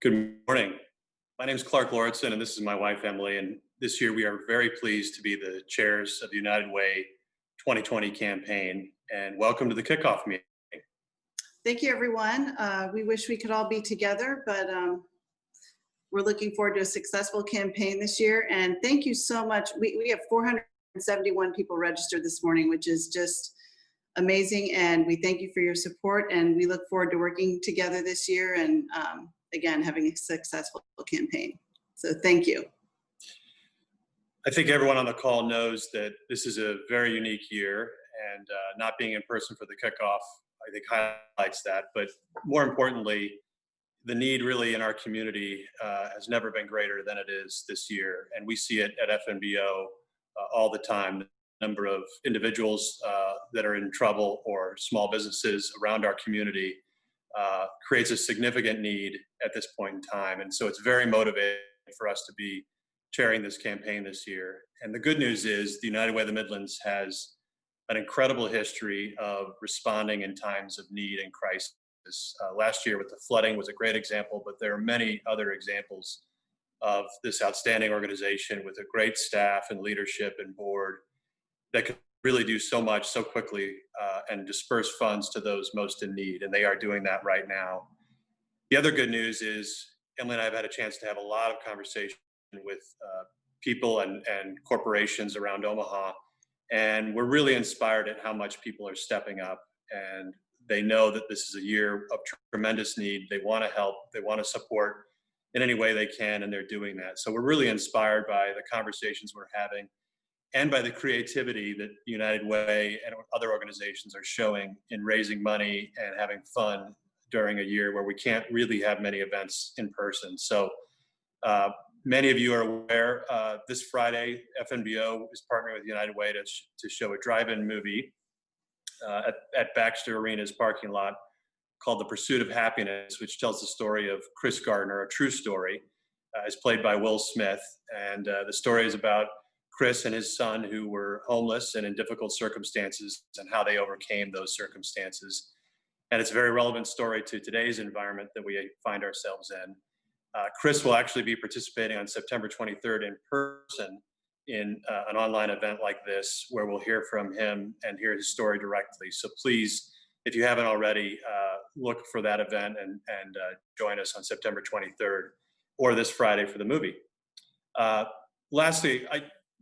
Good morning. My name is Clark Lauritsen, and this is my wife, Emily. And this year we are very pleased to be the chairs of the United Way 2020 campaign. And welcome to the Kickoff meeting. Thank you, everyone. We wish we could all be together, but we're looking forward to a successful campaign this year. And thank you so much. We have 471 people registered this morning, which is just amazing. And we thank you for your support. And we look forward to working together this year and, again, having a successful campaign. So thank you. I think everyone on the call knows that this is a very unique year, and not being in person for the Kickoff, I think, highlights that. But more importantly, the need really in our community has never been greater than it is this year. And we see it at FNBO all the time. The number of individuals that are in trouble or small businesses around our community creates a significant need at this point in time. And so it's very motivating for us to be chairing this campaign this year. And the good news is the United Way of the Midlands has an incredible history of responding in times of need and crisis. Last year with the flooding was a great example, but there are many other examples of this outstanding organization with a great staff and leadership and board that can really do so much so quickly and disperse funds to those most in need. And they are doing that right now. The other good news is Emily and I have had a chance to have a lot of conversation with people and corporations around Omaha. And we're really inspired at how much people are stepping up, and they know that this is a year of tremendous need. They want to help, they want to support in any way they can, and they're doing that. So we're really inspired by the conversations we're having and by the creativity that United Way and other organizations are showing in raising money and having fun during a year where we can't really have many events in person. So many of you are aware, this Friday, FNBO is partnering with United Way to show a drive-in movie at Baxter Arena's parking lot called The Pursuit of Happiness, which tells the story of Chris Gardner, a true story, is played by Will Smith. And the story is about Chris and his son who were homeless and in difficult circumstances and how they overcame those circumstances. And it's a very relevant story to today's environment that we find ourselves in. Chris will actually be participating on September 23rd in person in an online event like this, where we'll hear from him and hear his story directly. So please, if you haven't already, look for that event and join us on September 23rd or this Friday for the movie. Lastly,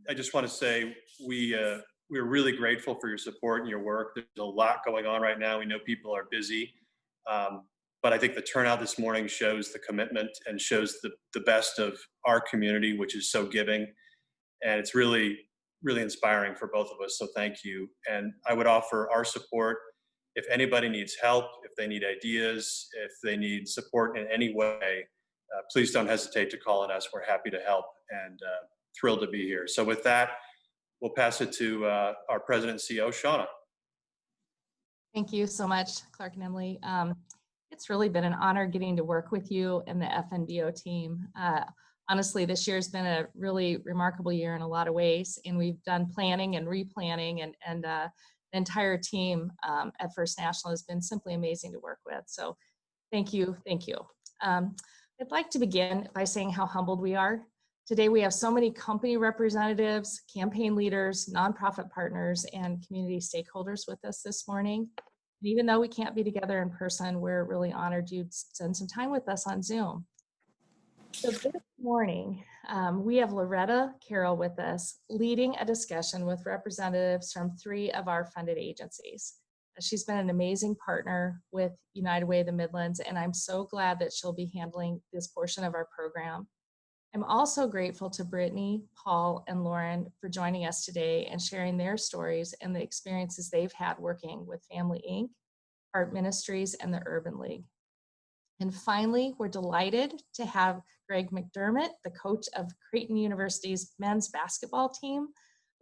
I just want to say we're really grateful for your support and your work. There's a lot going on right now. We know people are busy. But I think the turnout this morning shows the commitment and shows the best of our community, which is so giving. And it's really, really inspiring for both of us. So thank you. And I would offer our support. If anybody needs help, if they need ideas, if they need support in any way, please don't hesitate to call on us. We're happy to help and thrilled to be here. So with that, we'll pass it to our President and CEO, Shauna. Thank you so much, Clark and Emily. It's really been an honor getting to work with you and the FNBO team. Honestly, this year's been a really remarkable year in a lot of ways, and we've done planning and replanning, and the entire team at First National has been simply amazing to work with. So thank you, thank you. I'd like to begin by saying how humbled we are. Today we have so many company representatives, campaign leaders, nonprofit partners, and community stakeholders with us this morning. And even though we can't be together in person, we're really honored you'd spend some time with us on Zoom. So this morning, we have Loretta Carroll with us, leading a discussion with representatives from 3 of our funded agencies. She's been an amazing partner with United Way of the Midlands, and I'm so glad that she'll be handling this portion of our program. I'm also grateful to Brittany, Paul, and Lauren for joining us today and sharing their stories and the experiences they've had working with Family Inc., Heart Ministries, and the Urban League. And finally, we're delighted to have Greg McDermott, the coach of Creighton University's men's basketball team,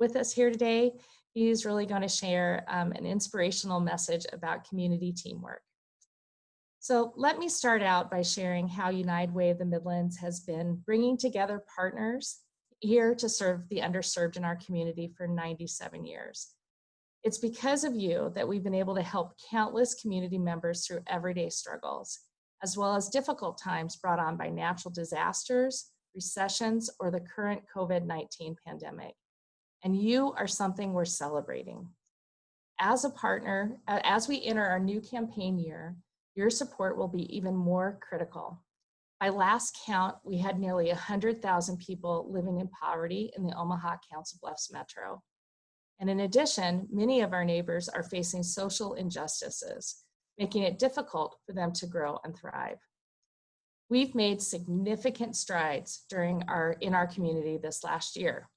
with us here today. He's really going to share an inspirational message about community teamwork. So let me start out by sharing how United Way of the Midlands has been bringing together partners here to serve the underserved in our community for 97 years. It's because of you that we've been able to help countless community members through everyday struggles. as well as difficult times brought on by natural disasters, recessions, or the current COVID-19 pandemic. And you are something we're celebrating. As a partner, as we enter our new campaign year, your support will be even more critical. By last count, we had nearly 100,000 people living in poverty in the Omaha Council Bluffs metro. And in addition, many of our neighbors are facing social injustices, making it difficult for them to grow and thrive. We've made significant strides in our community this last year,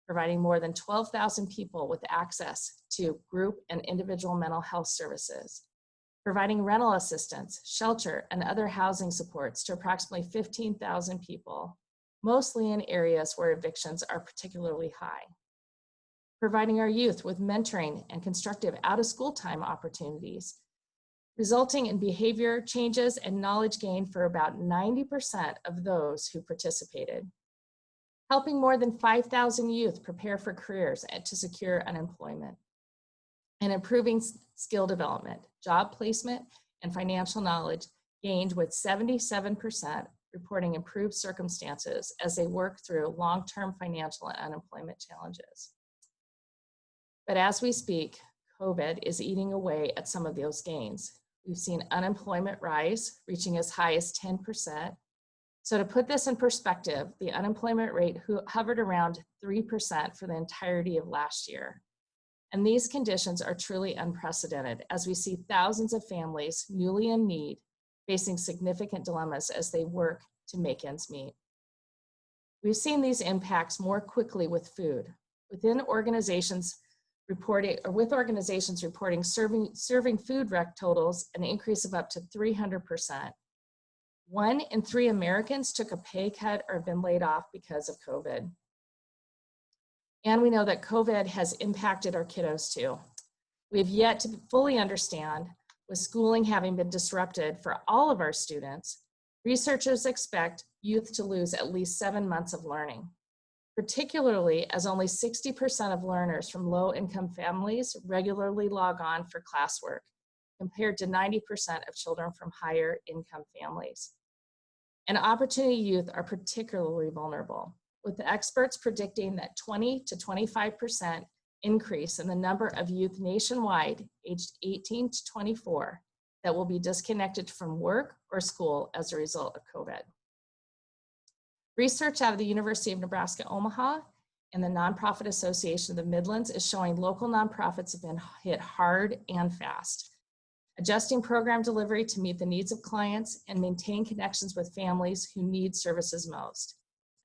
providing more than 12,000 people with access to group and individual mental health services, providing rental assistance, shelter, and other housing supports to approximately 15,000 people, mostly in areas where evictions are particularly high, providing our youth with mentoring and constructive out-of-school time opportunities, resulting in behavior changes and knowledge gain for about 90% of those who participated, helping more than 5,000 youth prepare for careers and to secure unemployment, and improving skill development, job placement, and financial knowledge gained, with 77% reporting improved circumstances as they work through long-term financial and unemployment challenges. But as we speak, COVID is eating away at some of those gains. We've seen unemployment rise, reaching as high as 10%. So to put this in perspective, the unemployment rate hovered around 3% for the entirety of last year. And these conditions are truly unprecedented, as we see thousands of families newly in need facing significant dilemmas as they work to make ends meet. We've seen these impacts more quickly with food, with organizations reporting serving food wreck totals an increase of up to 300%. 1 in 3 Americans took a pay cut or have been laid off because of COVID. And we know that COVID has impacted our kiddos too. We have yet to fully understand, with schooling having been disrupted for all of our students, researchers expect youth to lose at least 7 months of learning, particularly as only 60% of learners from low-income families regularly log on for classwork, compared to 90% of children from higher income families. And opportunity youth are particularly vulnerable, with the experts predicting that 20 to 25% increase in the number of youth nationwide aged 18 to 24 that will be disconnected from work or school as a result of COVID. Research out of the University of Nebraska, Omaha, and the Nonprofit Association of the Midlands is showing local nonprofits have been hit hard and fast, adjusting program delivery to meet the needs of clients and maintain connections with families who need services most.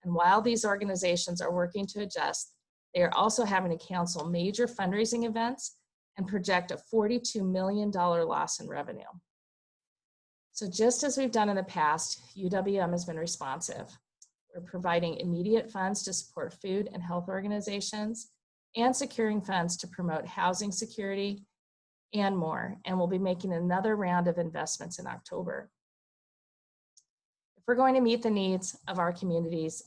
And while these organizations are working to adjust, they are also having to cancel major fundraising events and project a $42 million loss in revenue. So just as we've done in the past, UWM has been responsive. We're providing immediate funds to support food and health organizations and securing funds to promote housing security and more. And we'll be making another round of investments in October. If we're going to meet the needs of our communities,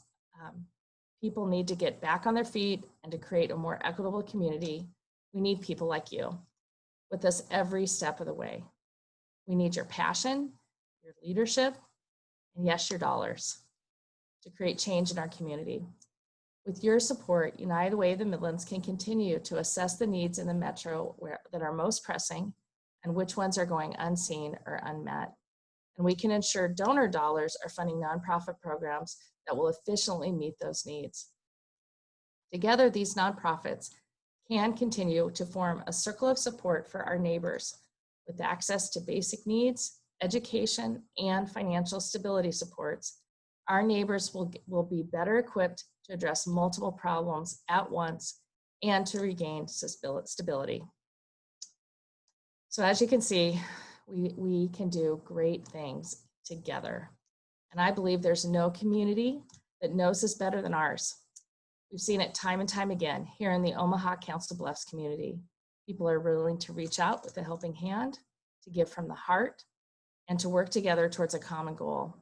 people need to get back on their feet, and to create a more equitable community, we need people like you with us every step of the way. We need your passion, your leadership, and yes, your dollars to create change in our community. With your support, United Way of the Midlands can continue to assess the needs in the metro that are most pressing and which ones are going unseen or unmet. And we can ensure donor dollars are funding nonprofit programs that will efficiently meet those needs. Together, these nonprofits can continue to form a circle of support for our neighbors with access to basic needs, education, and financial stability supports. Our neighbors will be better equipped to address multiple problems at once and to regain stability. So as you can see, we can do great things together. And I believe there's no community that knows this better than ours. We've seen it time and time again here in the Omaha Council Bluffs community. People are willing to reach out with a helping hand, to give from the heart, and to work together towards a common goal.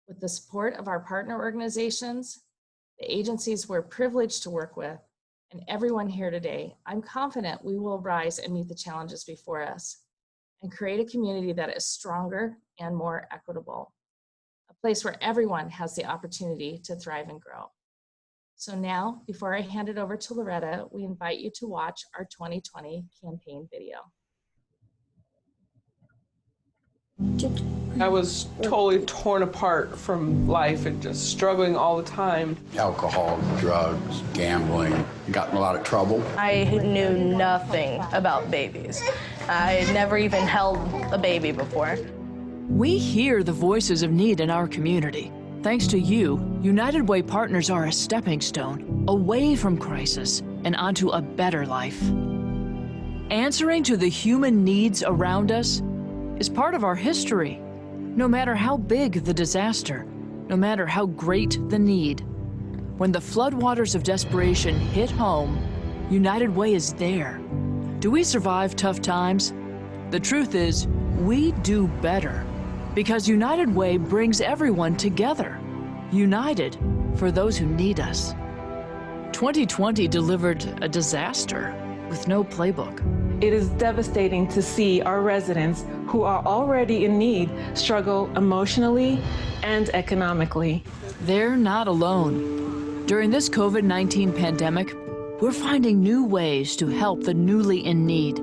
With the support of our partner organizations, the agencies we're privileged to work with, and everyone here today, I'm confident we will rise and meet the challenges before us. and create a community that is stronger and more equitable, a place where everyone has the opportunity to thrive and grow. So now, before I hand it over to Loretta, we invite you to watch our 2020 campaign video. I was totally torn apart from life and just struggling all the time. Alcohol, drugs, gambling, got in a lot of trouble. I knew nothing about babies. I had never even held a baby before. We hear the voices of need in our community. Thanks to you, United Way partners are a stepping stone away from crisis and onto a better life. Answering to the human needs around us is part of our history. No matter how big the disaster, no matter how great the need, when the floodwaters of desperation hit home, United Way is there. Do we survive tough times? The truth is, we do better, because United Way brings everyone together, united for those who need us. 2020 delivered a disaster with no playbook. It is devastating to see our residents who are already in need struggle emotionally and economically. They're not alone. During this COVID-19 pandemic, we're finding new ways to help the newly in need.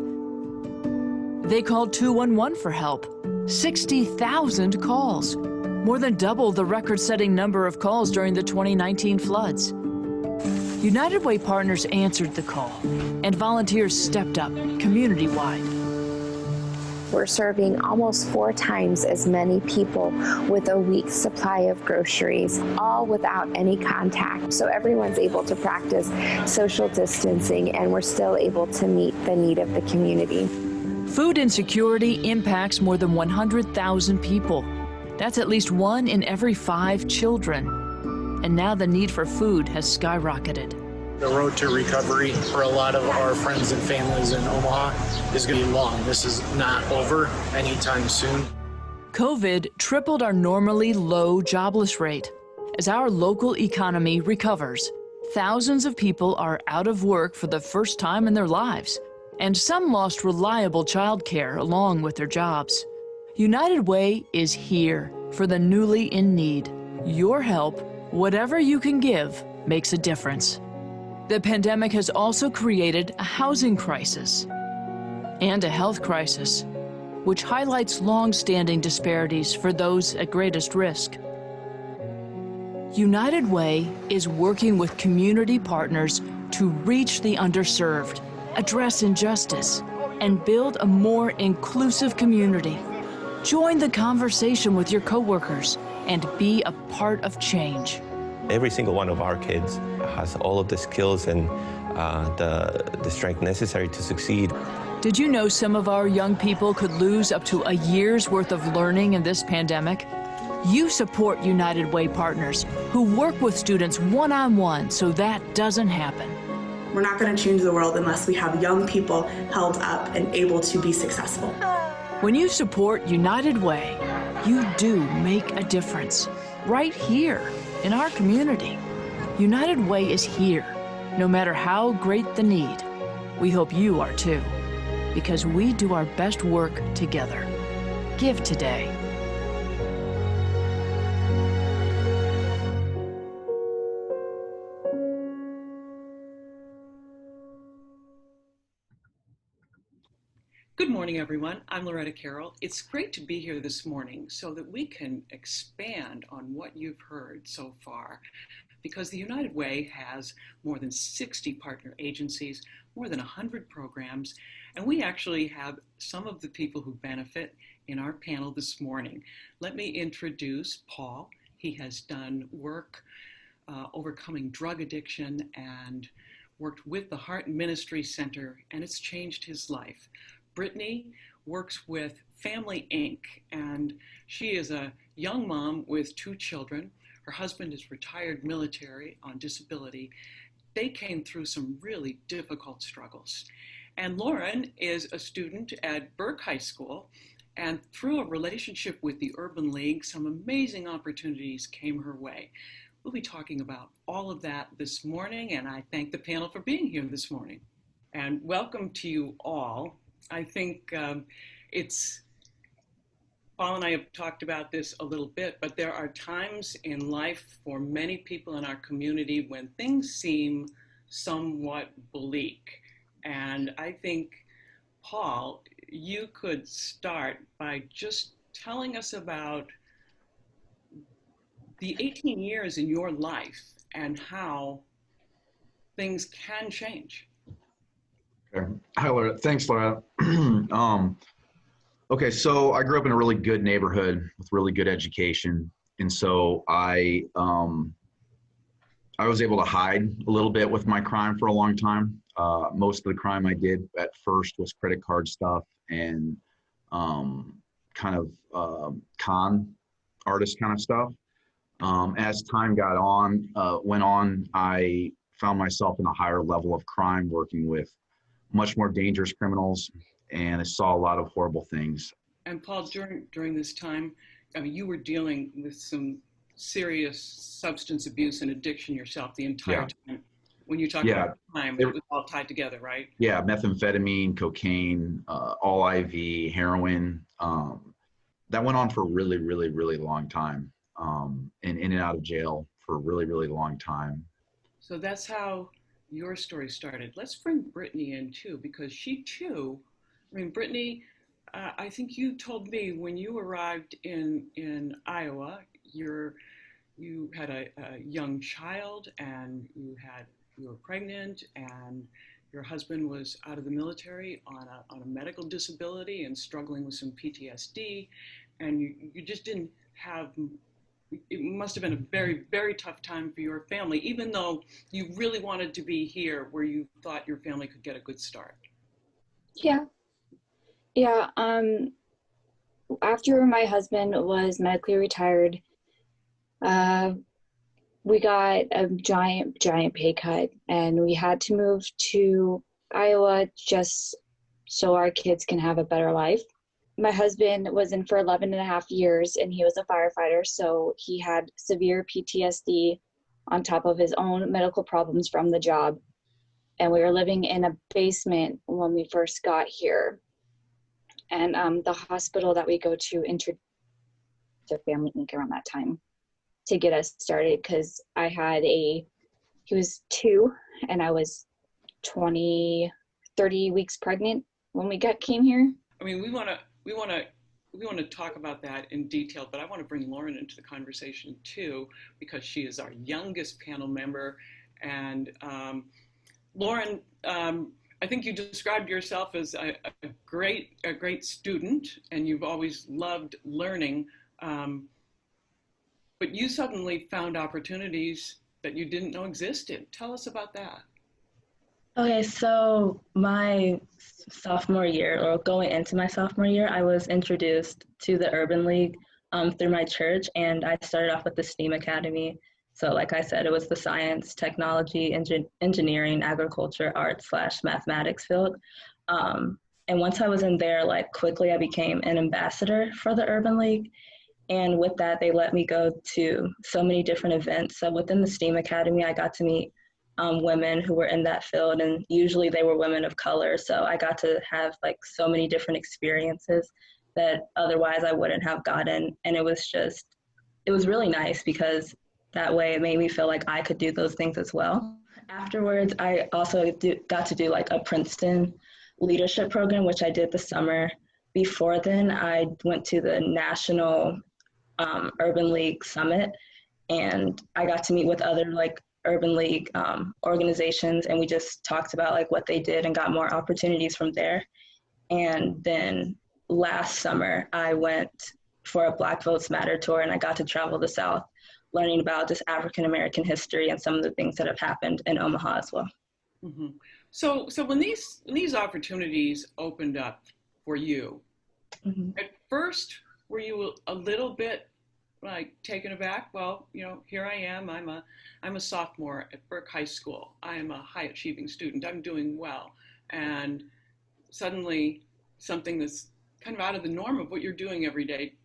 They called 211 for help. 60,000 calls, more than double the record-setting number of calls during the 2019 floods. United Way partners answered the call, and volunteers stepped up community-wide. We're serving almost 4 times as many people with a week's supply of groceries, all without any contact. So everyone's able to practice social distancing, and we're still able to meet the need of the community. Food insecurity impacts more than 100,000 people. That's at least 1 in every 5 children. And now the need for food has skyrocketed. The road to recovery for a lot of our friends and families in Omaha is going to be long. This is not over anytime soon. COVID tripled our normally low jobless rate. As our local economy recovers, thousands of people are out of work for the first time in their lives, and some lost reliable childcare along with their jobs. United Way is here for the newly in need. Your help, whatever you can give, makes a difference. The pandemic has also created a housing crisis and a health crisis, which highlights long-standing disparities for those at greatest risk. United Way is working with community partners to reach the underserved, address injustice, and build a more inclusive community. Join the conversation with your coworkers and be a part of change. Every single one of our kids has all of the skills and the strength necessary to succeed. Did you know some of our young people could lose up to a year's worth of learning in this pandemic? You support United Way partners who work with students one-on-one so that doesn't happen. We're not going to change the world unless we have young people held up and able to be successful. When you support United Way, you do make a difference right here in our community. United Way is here, no matter how great the need. We hope you are too, because we do our best work together. Give today. Good morning, everyone. I'm Loretta Carroll. It's great to be here this morning so that we can expand on what you've heard so far, because the United Way has more than 60 partner agencies, more than 100 programs, and we actually have some of the people who benefit in our panel this morning. Let me introduce Paul. He has done work overcoming drug addiction and worked with the Heart Ministry Center, and it's changed his life. Brittany works with Family Inc., and she is a young mom with 2 children. Her husband is retired military on disability. They came through some really difficult struggles. And Lauren is a student at Burke High School, and through a relationship with the Urban League, some amazing opportunities came her way. We'll be talking about all of that this morning, and I thank the panel for being here this morning. And welcome to you all. I think Paul and I have talked about this a little bit, but there are times in life for many people in our community when things seem somewhat bleak. And I think, Paul, you could start by just telling us about the 18 years in your life and how things can change. Okay. Hi, Laura. Thanks, Laura. Okay, so I grew up in a really good neighborhood with really good education, and so I was able to hide a little bit with my crime for a long time. Most of the crime I did at first was credit card stuff and kind of con artist kind of stuff. As time went on, I found myself in a higher level of crime, working with much more dangerous criminals, and I saw a lot of horrible things. And Paul, during this time, I mean, you were dealing with some serious substance abuse and addiction yourself the entire time. When you talk about crime, it was all tied together, right? Yeah, methamphetamine, cocaine, all IV, heroin. That went on for a really, really, really long time, and in and out of jail for a really, really long time. So that's how your story started. Let's bring Brittany in too, because she too, I mean, Brittany, I think you told me when you arrived in Iowa, you had a young child, and you were pregnant, and your husband was out of the military on a medical disability and struggling with some PTSD, and you just didn't have. It must have been a very, very tough time for your family, even though you really wanted to be here where you thought your family could get a good start. Yeah. After my husband was medically retired, we got a giant pay cut, and we had to move to Iowa just so our kids can have a better life. My husband was in for 11 and a half years, and he was a firefighter, so he had severe PTSD on top of his own medical problems from the job. And we were living in a basement when we first got here. And the hospital that we go to introduced to Family Inc. around that time to get us started, because he was 2 and I was 30 weeks pregnant when we came here. I mean, we want to talk about that in detail, but I want to bring Lauren into the conversation too, because she is our youngest panel member. And Lauren, I think you described yourself as a great student, and you've always loved learning. But you suddenly found opportunities that you didn't know existed. Tell us about that. Okay, so my sophomore year, or going into my sophomore year, I was introduced to the Urban League through my church, and I started off with the STEAM Academy. So like I said, it was the science, technology, engineering, agriculture, art/mathematics field. And once I was in there, like quickly I became an ambassador for the Urban League. And with that, they let me go to so many different events. So within the STEAM Academy, I got to meet women who were in that field, and usually they were women of color. So I got to have like so many different experiences that otherwise I wouldn't have gotten. And it was really nice, because that way it made me feel like I could do those things as well. Afterwards, I also got to do like a Princeton leadership program, which I did the summer. Before then, I went to the National Urban League Summit, and I got to meet with other like Urban League organizations, and we just talked about like what they did and got more opportunities from there. And then last summer, I went for a Black Votes Matter tour, and I got to travel the South, learning about just African American history and some of the things that have happened in Omaha as well. Mm-hmm. So when these opportunities opened up for you, mm-hmm. At first, were you a little bit like taken aback? Well, here I am. I'm a sophomore at Burke High School. I am a high achieving student. I'm doing well, and suddenly something that's kind of out of the norm of what you're doing every day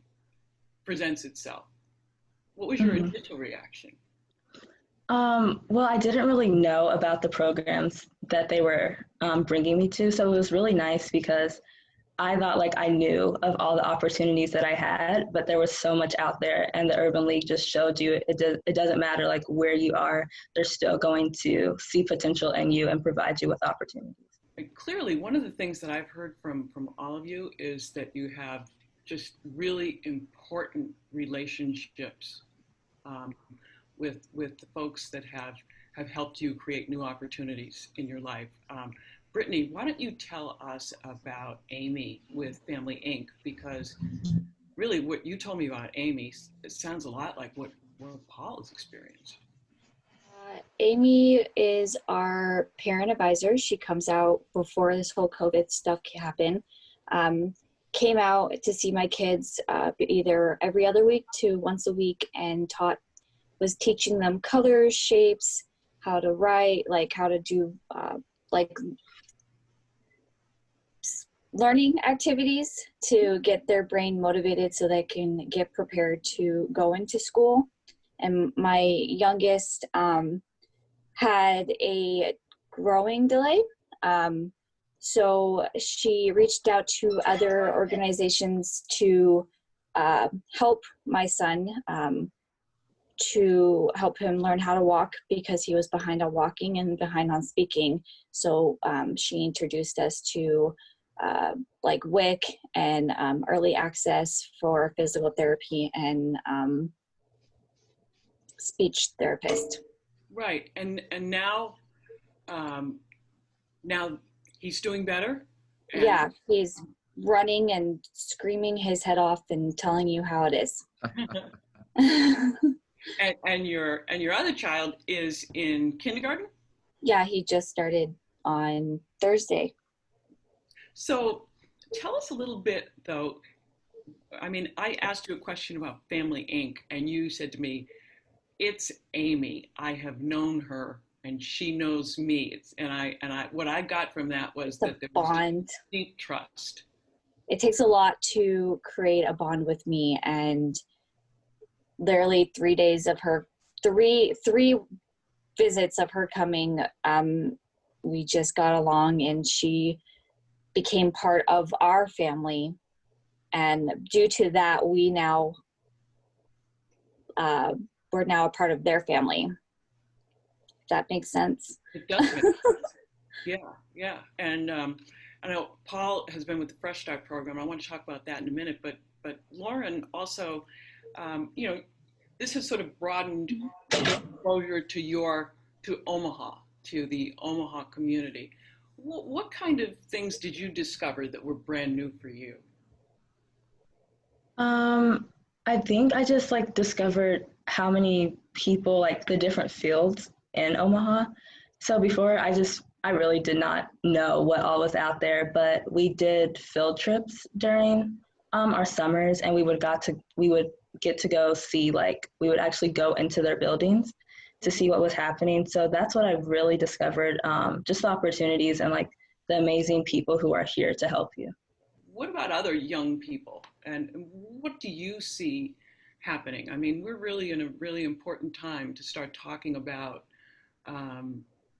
presents itself. What was your initial reaction? Well, I didn't really know about the programs that they were bringing me to, so it was really nice because I thought like I knew of all the opportunities that I had, but there was so much out there, and the Urban League just showed you it doesn't matter like where you are, they're still going to see potential in you and provide you with opportunities. And clearly, one of the things that I've heard from all of you is that you have just really important relationships with the folks that have helped you create new opportunities in your life. Brittany, why don't you tell us about Amy with Family Inc. Because really what you told me about Amy, it sounds a lot like what Paul has experienced. Amy is our parent advisor. She comes out before this whole COVID stuff happened. Came out to see my kids either every other week to once a week and was teaching them colors, shapes, how to write, like how to do learning activities to get their brain motivated so they can get prepared to go into school. And my youngest had a growing delay. So she reached out to other organizations to help my son, to help him learn how to walk because he was behind on walking and behind on speaking. So she introduced us to like WIC and early access for physical therapy and speech therapist. Right, and now he's doing better. Yeah, he's running and screaming his head off and telling you how it is. and your other child is in kindergarten? Yeah, he just started on Thursday. So tell us a little bit, though. I mean, I asked you a question about Family Inc., and you said to me, it's Amy. I have known her, and she knows me. And I what I got from that was that there was bond, deep trust. It takes a lot to create a bond with me, and literally 3 days of her, three visits of her coming, we just got along, and she became part of our family, and due to that we're now a part of their family. If that makes sense. It does make sense. Yeah. And I know Paul has been with the Fresh Start program. I want to talk about that in a minute, but Lauren also, this has sort of broadened exposure to Omaha, to the Omaha community. What kind of things did you discover that were brand new for you? I think I just discovered how many people, the different fields in Omaha. So before I really did not know what all was out there, but we did field trips during our summers, and we would get to go see, we would actually go into their buildings to see what was happening. So that's what I really discovered, just the opportunities and the amazing people who are here to help you. What about other young people, and what do you see happening? I mean, we're really in a really important time to start talking about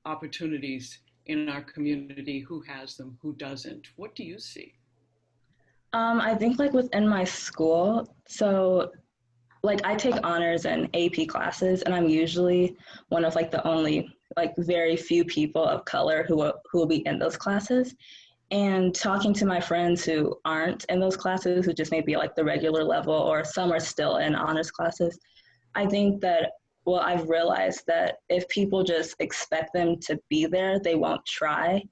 opportunities in our community, who has them, who doesn't. What do you see? I think within my school, so I take honors and AP classes, and I'm usually one of the only very few people of color who will be in those classes. And talking to my friends who aren't in those classes, who just may be the regular level, or some are still in honors classes, I think that, I've realized that if people just expect them to be there, they won't try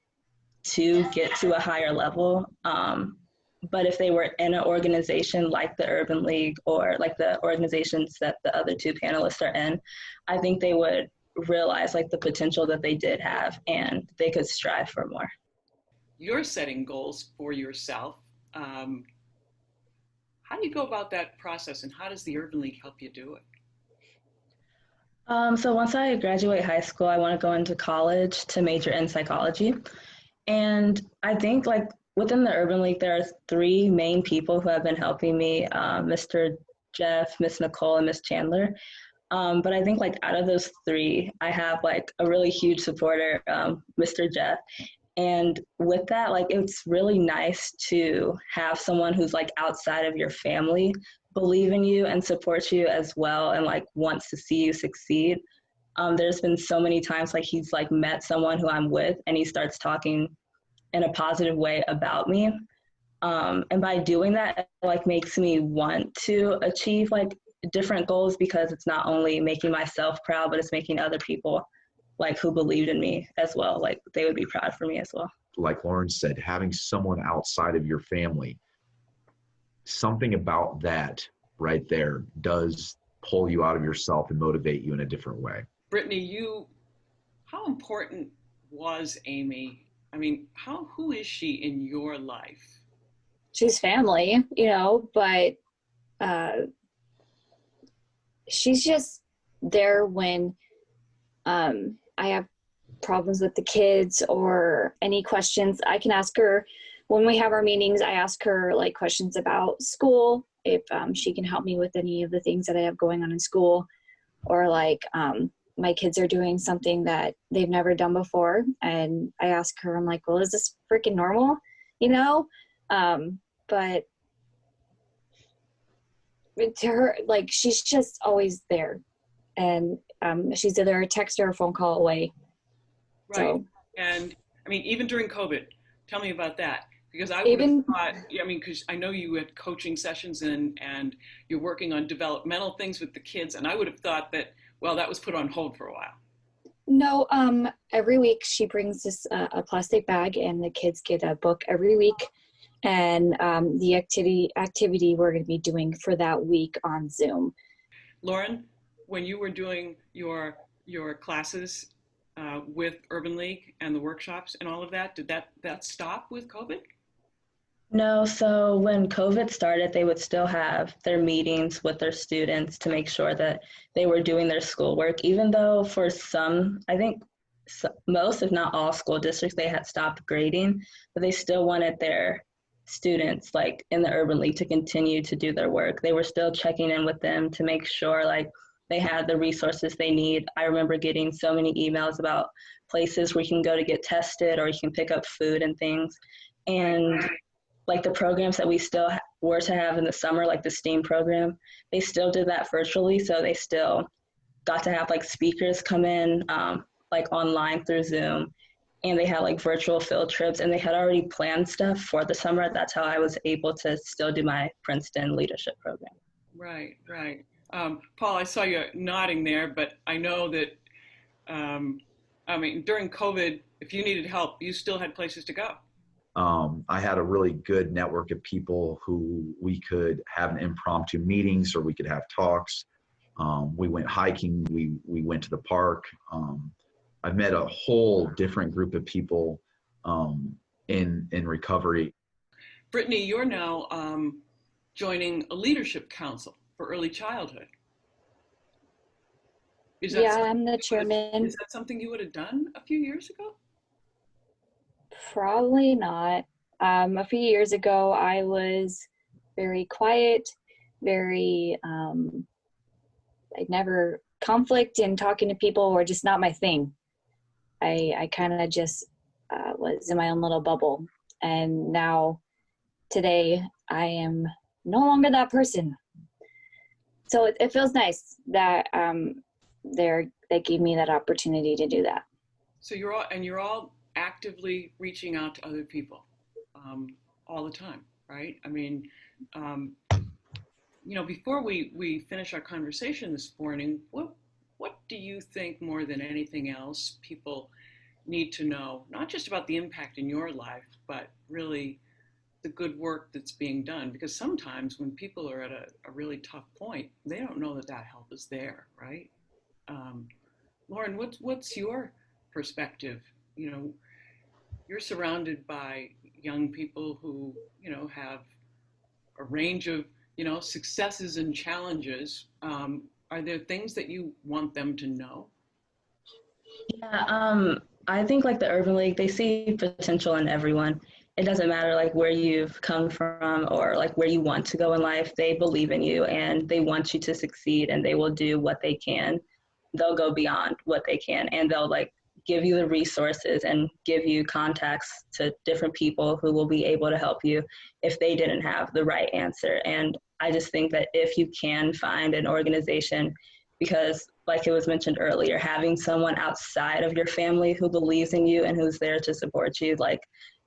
to get to a higher level. But if they were in an organization like the Urban League, or the organizations that the other two panelists are in, I think they would realize the potential that they did have, and they could strive for more. You're setting goals for yourself. How do you go about that process, and how does the Urban League help you do it? So once I graduate high school, I want to go into college to major in psychology. And I think within the Urban League, there are three main people who have been helping me, Mr. Jeff, Miss Nicole, and Miss Chandler. But I think out of those three, I have a really huge supporter, Mr. Jeff. And with that, like, it's really nice to have someone who's like outside of your family believe in you and support you as well, and like wants to see you succeed. There's been so many times like he's like met someone who I'm with and he starts talking in a positive way about me. And by doing that, it like makes me want to achieve like different goals, because it's not only making myself proud, but it's making other people like who believed in me as well. Like they would be proud for me as well. Like Lauren said, having someone outside of your family, something about that right there does pull you out of yourself and motivate you in a different way. Brittany, how important was Amy? I mean, who is she in your life? She's family, you know, but she's just there when I have problems with the kids or any questions. I can ask her when we have our meetings. I ask her like questions about school, if she can help me with any of the things that I have going on in school, or like my kids are doing something that they've never done before. And I ask her, I'm like, well, is this freaking normal? You know? But to her, like, she's just always there. And she's either a text or a phone call away. Right. So. And I mean, even during COVID, tell me about that. Because I would have thought, I mean, because I know you had coaching sessions and you're working on developmental things with the kids. And I would have thought that, well, that was put on hold for a while. No, every week she brings this a plastic bag, and the kids get a book every week. And the activity we're going to be doing for that week on Zoom. Lauren, when you were doing your classes with Urban League and the workshops and all of that, did that stop with COVID? No, so when COVID started, they would still have their meetings with their students to make sure that they were doing their schoolwork, even though for some, I think most, if not all school districts, they had stopped grading, but they still wanted their students like in the Urban League to continue to do their work. They were still checking in with them to make sure like they had the resources they need. I remember getting so many emails about places where you can go to get tested, or you can pick up food and things. And like the programs that we still were to have in the summer, like the STEAM program, they still did that virtually. So they still got to have like speakers come in like online through Zoom, and they had like virtual field trips, and they had already planned stuff for the summer. That's how I was able to still do my Princeton leadership program. Right, right. Paul, I saw you nodding there, but I know that, I mean, during COVID, if you needed help, you still had places to go. I had a really good network of people who we could have an impromptu meetings, or we could have talks. We went hiking, we went to the park. I've met a whole different group of people in recovery. Brittany, you're now joining a leadership council for early childhood. Yeah, I'm the chairman. Is that something you would have done a few years ago? Probably not. A few years ago, I was very quiet, very, I never conflict in talking to people, or just not my thing. I kind of just was in my own little bubble. And now, today, I am no longer that person. So it feels nice that they gave me that opportunity to do that. So you're all actively reaching out to other people all the time, right? I mean, you know, before we finish our conversation this morning, what do you think more than anything else people need to know, not just about the impact in your life, but really the good work that's being done? Because sometimes when people are at a really tough point, they don't know that help is there, right? Lauren, what's your perspective? You know, you're surrounded by young people who, you know, have a range of, you know, successes and challenges. Are there things that you want them to know? Yeah, I think like the Urban League, they see potential in everyone. It doesn't matter like where you've come from or like where you want to go in life. They believe in you and they want you to succeed, and they will do what they can. They'll go beyond what they can, and they'll like give you the resources and give you contacts to different people who will be able to help you if they didn't have the right answer. And I just think that if you can find an organization, because like it was mentioned earlier, having someone outside of your family who believes in you and who's there to support you, like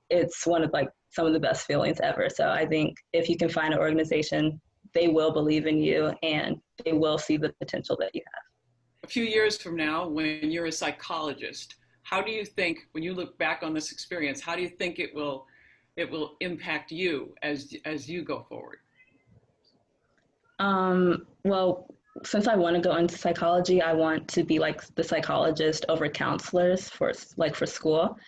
it's one of like some of the best feelings ever. So I think if you can find an organization, they will believe in you and they will see the potential that you have. A few years from now, when you're a psychologist, how do you think, when you look back on this experience, how do you think it will impact you as you go forward? Well, since I want to go into psychology, I want to be like the psychologist over counselors for school.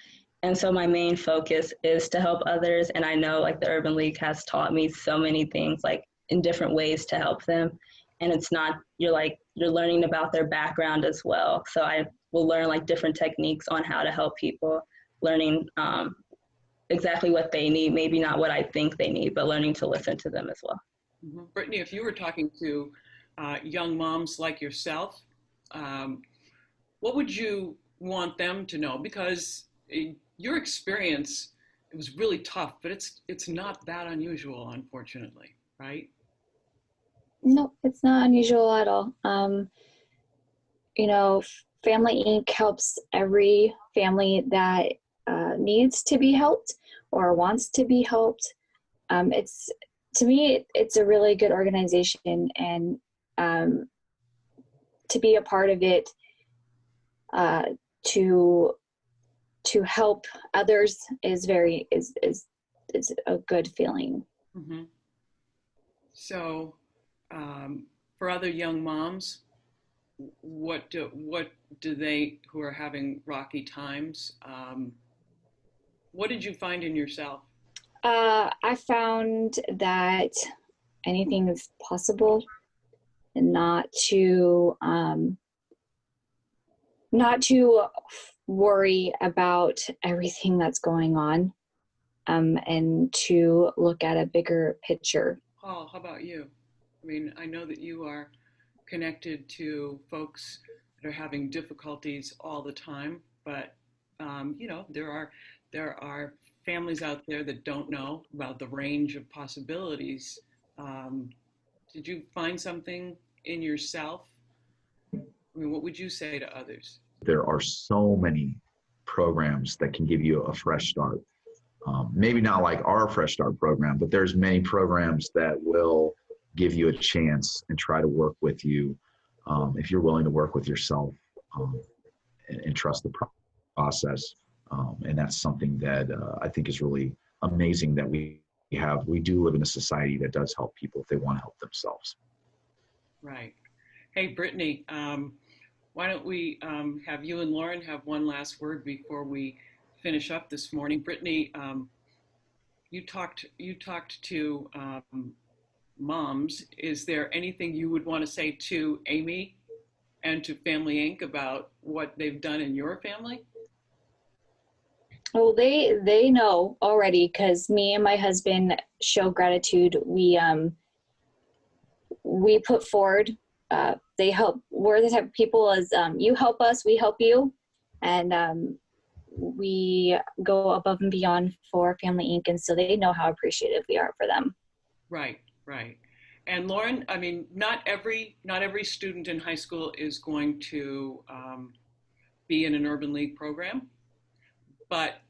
And so my main focus is to help others. And I know like the Urban League has taught me so many things, like in different ways to help them. And it's not, you're learning about their background as well. So I will learn like different techniques on how to help people, learning exactly what they need, maybe not what I think they need, but learning to listen to them as well. Mm-hmm. Brittany, if you were talking to young moms like yourself, what would you want them to know? Because your experience, it was really tough, but it's not that unusual, unfortunately, right? No, it's not unusual at all. You know, Family Inc. helps every family that needs to be helped or wants to be helped. To me, it's a really good organization, and to be a part of it, to help others is a good feeling. Mm-hmm. So, for other young moms, what do they who are having rocky times? What did you find in yourself? I found that anything is possible, and not to worry about everything that's going on, and to look at a bigger picture. Paul, how about you? I mean, I know that you are connected to folks that are having difficulties all the time, but you know, there are families out there that don't know about the range of possibilities. Did you find something in yourself? I mean, what would you say to others? There are so many programs that can give you a fresh start. Maybe not like our Fresh Start program, but there's many programs that will give you a chance and try to work with you if you're willing to work with yourself and trust the process. And that's something that I think is really amazing that we do live in a society that does help people if they want to help themselves. Right. Hey, Brittany, why don't we have you and Lauren have one last word before we finish up this morning. Brittany, you talked to moms. Is there anything you would want to say to Amy and to Family Inc. about what they've done in your family? Well, they know already, because me and my husband show gratitude. We put forward. They help. We're the type of people as you help us, we help you, and we go above and beyond for Family Inc. And so they know how appreciative we are for them. Right, right. And Lauren, I mean, not every student in high school is going to be in an Urban League program, but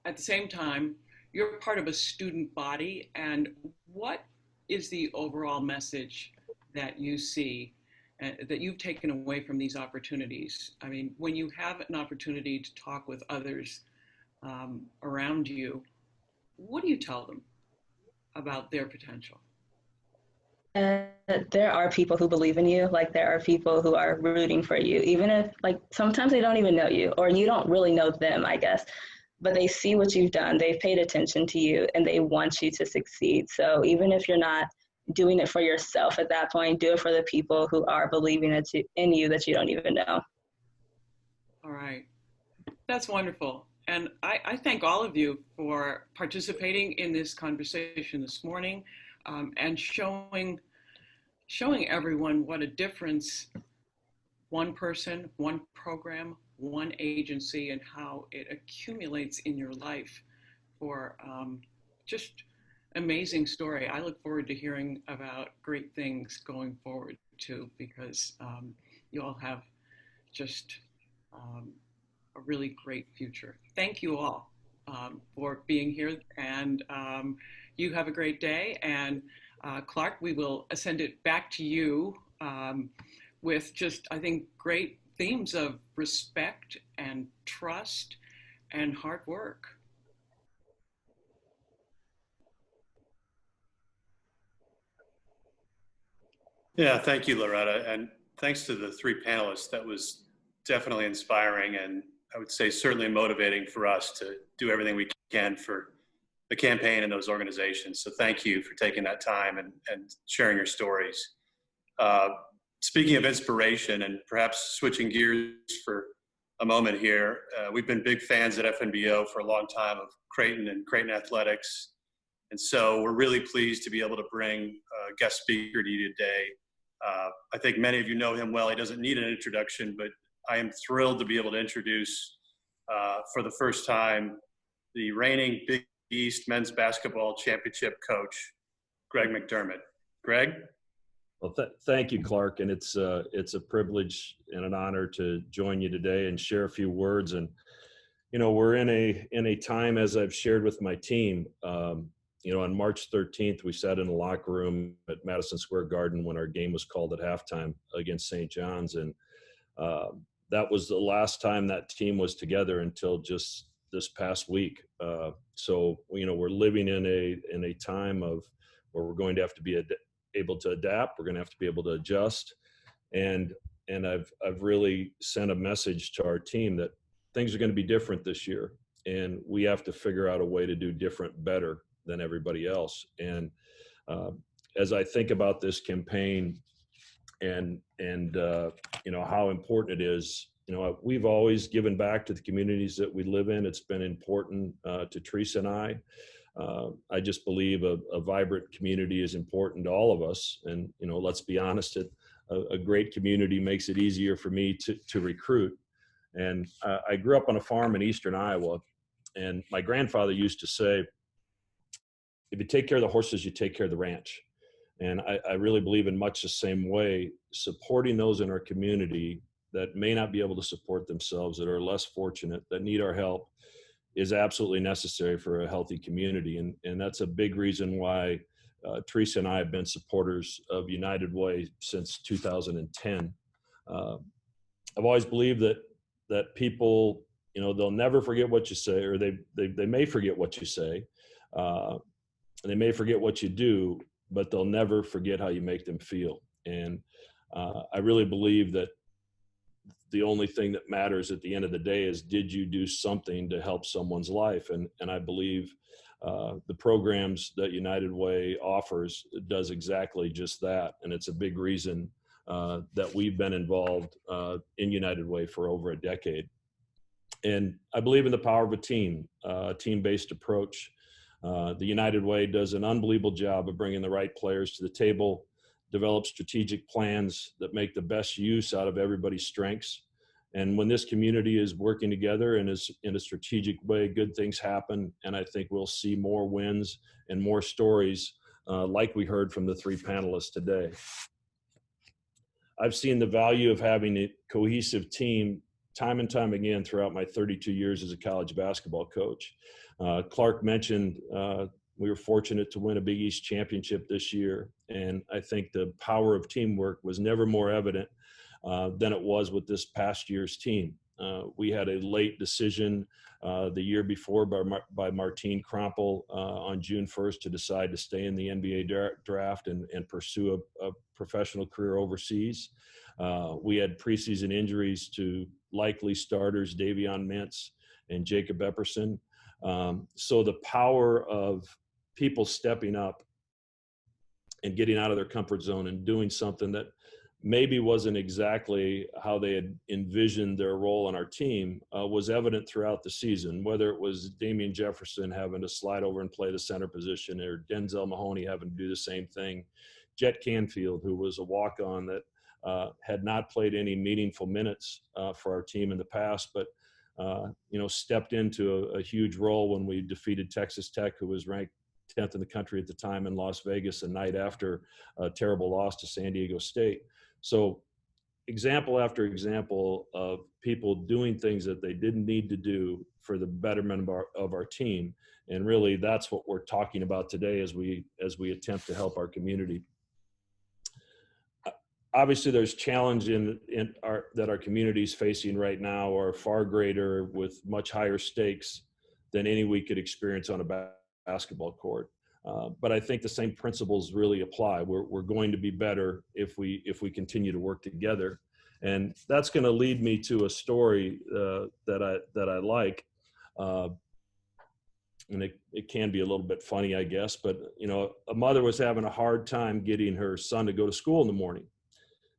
at the same time, you're part of a student body. And what is the overall message that you see that you've taken away from these opportunities? I mean, when you have an opportunity to talk with others around you, what do you tell them about their potential? There are people who believe in you. Like, there are people who are rooting for you, even if like sometimes they don't even know you, or you don't really know them, I guess, but they see what you've done. They've paid attention to you and they want you to succeed. So even if you're not doing it for yourself at that point, do it for the people who are believing in you that you don't even know. All right. That's wonderful. And I thank all of you for participating in this conversation this morning, and showing everyone what a difference one person, one program, one agency and how it accumulates in your life for just amazing story. I look forward to hearing about great things going forward too, because you all have just a really great future. Thank you all for being here, and you have a great day. And Clark, we will send it back to you with just, I think, great themes of respect and trust and hard work. Yeah, thank you, Loretta. And thanks to the three panelists. That was definitely inspiring, and I would say certainly motivating for us to do everything we can for the campaign and those organizations. So thank you for taking that time and sharing your stories. Speaking of inspiration, and perhaps switching gears for a moment here, we've been big fans at FNBO for a long time of Creighton and Creighton Athletics. And so we're really pleased to be able to bring a guest speaker to you today. I think many of you know him well. He doesn't need an introduction, but I am thrilled to be able to introduce for the first time the reigning Big East men's basketball championship coach, Greg McDermott. Greg? Well, thank you, Clark, and it's a privilege and an honor to join you today and share a few words. And you know, we're in a time, as I've shared with my team. You know, on March 13th, we sat in a locker room at Madison Square Garden when our game was called at halftime against St. John's, and that was the last time that team was together until just this past week. So you know, we're living in a time of where we're going to have to be able to adapt. We're going to have to be able to adjust, and I've really sent a message to our team that things are going to be different this year, and we have to figure out a way to do different better than everybody else. And as I think about this campaign and you know, how important it is, you know, we've always given back to the communities that we live in. It's been important to Teresa and I. I just believe a vibrant community is important to all of us. And, you know, let's be honest, a great community makes it easier for me to recruit. And I grew up on a farm in eastern Iowa, and my grandfather used to say, if you take care of the horses, you take care of the ranch. And I really believe in much the same way, supporting those in our community that may not be able to support themselves, that are less fortunate, that need our help, is absolutely necessary for a healthy community. And that's a big reason why Teresa and I have been supporters of United Way since 2010. I've always believed that people, you know, they'll never forget what you say, or they may forget what you say. And they may forget what you do, but they'll never forget how you make them feel. And I really believe that the only thing that matters at the end of the day is, did you do something to help someone's life? And I believe the programs that United Way offers does exactly just that. And it's a big reason that we've been involved in United Way for over a decade. And I believe in the power of a team-based approach. The United Way does an unbelievable job of bringing the right players to the table, develop strategic plans that make the best use out of everybody's strengths. And when this community is working together and is in a strategic way, good things happen. And I think we'll see more wins and more stories like we heard from the three panelists today. I've seen the value of having a cohesive team time and time again throughout my 32 years as a college basketball coach. Clark mentioned we were fortunate to win a Big East championship this year, and I think the power of teamwork was never more evident than it was with this past year's team. We had a late decision the year before by Martine Krompel on June 1st to decide to stay in the NBA draft and pursue a professional career overseas. We had preseason injuries to likely starters Davion Mintz and Jacob Epperson. So the power of people stepping up and getting out of their comfort zone and doing something that maybe wasn't exactly how they had envisioned their role on our team was evident throughout the season, whether it was Damian Jefferson having to slide over and play the center position, or Denzel Mahoney having to do the same thing. Jet Canfield, who was a walk-on that had not played any meaningful minutes for our team in the past, but stepped into a huge role when we defeated Texas Tech, who was ranked 10th in the country at the time, in Las Vegas the night after a terrible loss to San Diego State. So example after example of people doing things that they didn't need to do for the betterment of our team. And really that's what we're talking about today as we attempt to help our community. Obviously there's challenge that our community is facing right now are far greater with much higher stakes than any we could experience on a basketball court. But I think the same principles really apply. We're going to be better if we continue to work together, and that's going to lead me to a story that I like, and it can be a little bit funny, I guess. But a mother was having a hard time getting her son to go to school in the morning,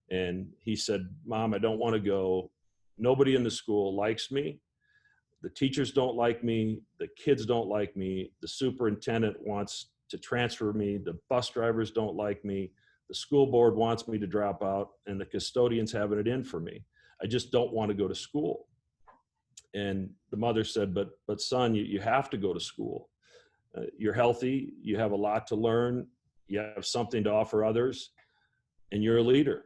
and he said, "Mom, I don't want to go. Nobody in the school likes me. The teachers don't like me. The kids don't like me. The superintendent wants to transfer me. The bus drivers don't like me. The school board wants me to drop out, and the custodian's having it in for me. I just don't want to go to school." And the mother said, but son, you have to go to school. You're healthy. You have a lot to learn. You have something to offer others, and you're a leader.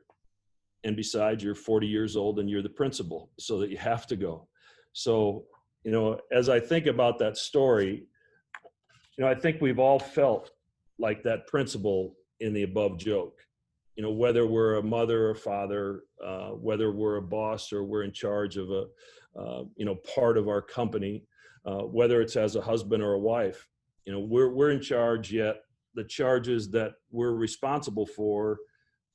And besides, you're 40 years old and you're the principal, so that you have to go. So, as I think about that story, I think we've all felt like that principal in the above joke. Whether we're a mother or father, whether we're a boss or we're in charge of a, part of our company, whether it's as a husband or a wife, we're in charge, yet the charges that we're responsible for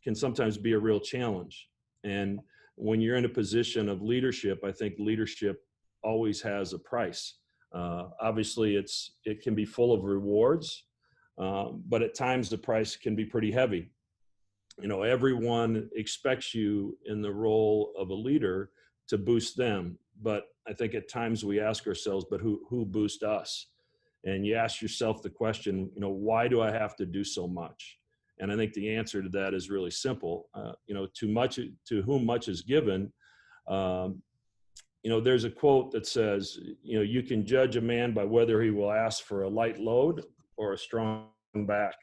can sometimes be a real challenge. And when you're in a position of leadership, I think leadership always has a price. Obviously it can be full of rewards, but at times the price can be pretty heavy. Everyone expects you in the role of a leader to boost them, but I think at times we ask ourselves, but who boosts us? And you ask yourself the question, why do I have to do so much? And I think the answer to that is really simple. To whom much is given. There's a quote that says, you can judge a man by whether he will ask for a light load or a strong back.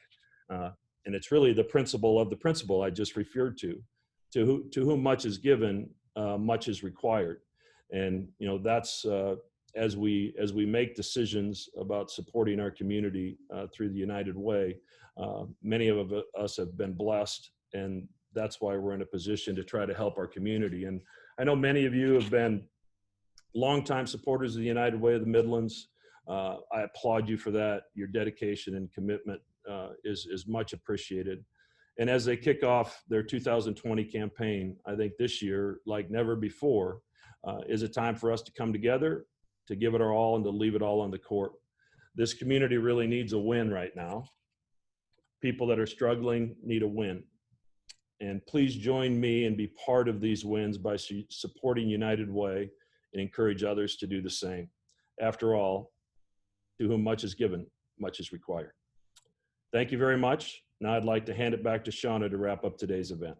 And it's really the principle of the principle I just referred to. To whom much is given, much is required. And that's as we make decisions about supporting our community through the United Way. Many of us have been blessed, and that's why we're in a position to try to help our community. And I know many of you have been longtime supporters of the United Way of the Midlands. I applaud you for that. Your dedication and commitment is much appreciated. And as they kick off their 2020 campaign, I think this year, like never before, is a time for us to come together, to give it our all, and to leave it all on the court. This community really needs a win right now. People that are struggling need a win. And please join me and be part of these wins by supporting United Way and encourage others to do the same. After all, to whom much is given, much is required. Thank you very much. Now I'd like to hand it back to Shauna to wrap up today's event.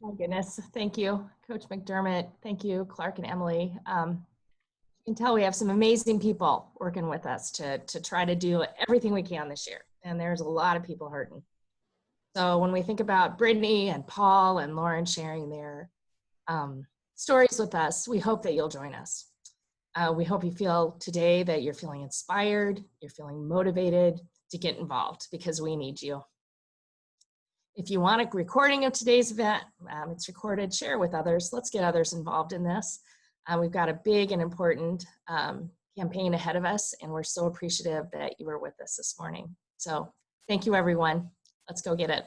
My goodness, thank you, Coach McDermott. Thank you, Clark and Emily. You can tell we have some amazing people working with us to try to do everything we can this year. And there's a lot of people hurting. So when we think about Brittany and Paul and Lauren sharing their stories with us, we hope that you'll join us. We hope you feel today that you're feeling inspired, you're feeling motivated to get involved, because we need you. If you want a recording of today's event, it's recorded, share it with others. Let's get others involved in this. We've got a big and important campaign ahead of us, and we're so appreciative that you were with us this morning. So thank you, everyone. Let's go get it.